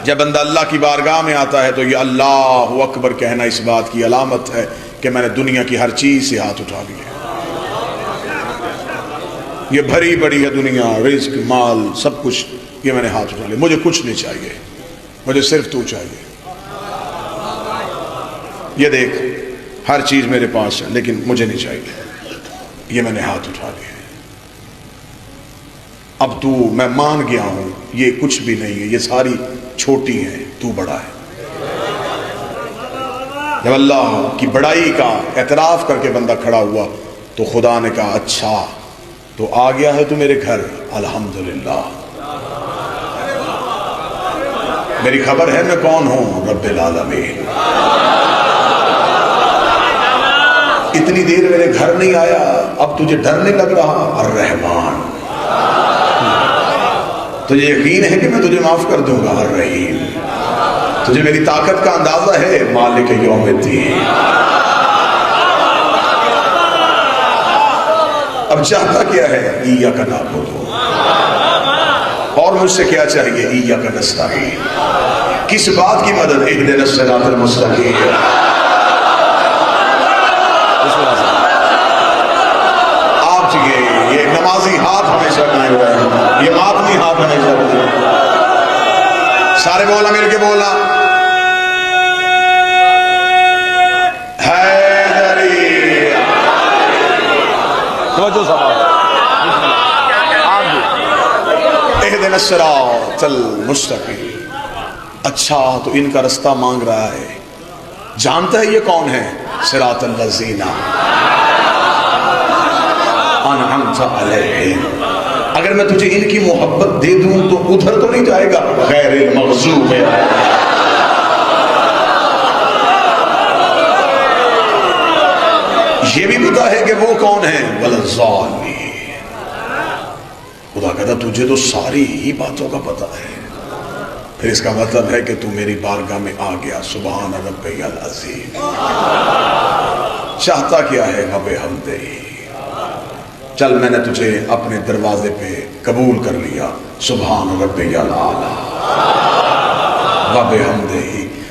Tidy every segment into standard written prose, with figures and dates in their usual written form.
جب بندہ اللہ کی بارگاہ میں آتا ہے تو یہ اللہ اکبر کہنا اس بات کی علامت ہے کہ میں نے دنیا کی ہر چیز سے ہاتھ اٹھا لیا، یہ بھری بڑی ہے دنیا، رزق مال سب کچھ، یہ میں نے ہاتھ اٹھا لیا، مجھے کچھ نہیں چاہیے، مجھے صرف تو چاہیے۔ یہ دیکھ ہر چیز میرے پاس ہے لیکن مجھے نہیں چاہیے، یہ میں نے ہاتھ اٹھا لیا۔ اب تو میں مان گیا ہوں یہ کچھ بھی نہیں ہے، یہ ساری چھوٹی ہیں، تو بڑا ہے۔ جب اللہ کی بڑائی کا اعتراف کر کے بندہ کھڑا ہوا تو خدا نے کہا اچھا تو آ گیا ہے تو میرے گھر، الحمدللہ میری خبر ہے میں کون ہوں، رب العالمین۔ اتنی دیر میرے گھر نہیں آیا، اب تجھے ڈر نہیں لگ رہا، الرحمن، تجھے یقین ہے کہ میں تجھے معاف کر دوں گا، الرحیم، تجھے میری طاقت کا اندازہ ہے، مالک یوم الدین۔ اب چاہتا کیا ہے، ایاک نعبد، اور مجھ سے کیا چاہیے، ایاک نستعین، کس بات کی مدد، اہدنا الصراط المستقیم۔ آپ چاہیے یہ نمازی ہاتھ ہمیشہ قائم رہے، یہ ماتمی ہاتھ ہمیشہ رہے، سارے بولا مل کے بولا، اہدنا الصراط المستقیم۔ اچھا تو ان کا رستہ مانگ رہا ہے، جانتا ہے یہ کون ہے، صراط الذین انعمت علیہم۔ اگر میں تجھے ان کی محبت دے دوں تو ادھر تو نہیں جائے گا، غیر المغضوب یہ بھی پتا ہے کہ وہ کون ہے، ولا الضالین۔ خدا کہتا تجھے تو ساری ہی باتوں کا پتا ہے، پھر اس کا مطلب ہے کہ تو میری بارگاہ میں آ گیا، سبحان ربی العظیم۔ چاہتا کیا ہے، رب حمدہ، چل میں نے تجھے اپنے دروازے پہ قبول کر لیا، سبحان ربی الاعلی رب حمدہ۔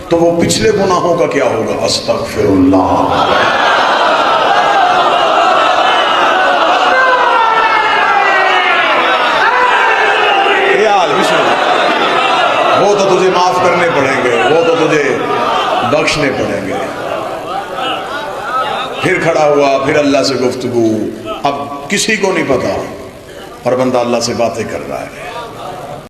تو وہ پچھلے گناہوں کا کیا ہوگا، استغفر اللہ۔ وہ تو تجھے معاف کرنے پڑیں گے، وہ تو تجھے بخشنے پڑیں گے۔ پھر کھڑا ہوا، پھر اللہ سے گفتگو، اب کسی کو نہیں پتا اور بندہ اللہ سے باتیں کر رہا ہے۔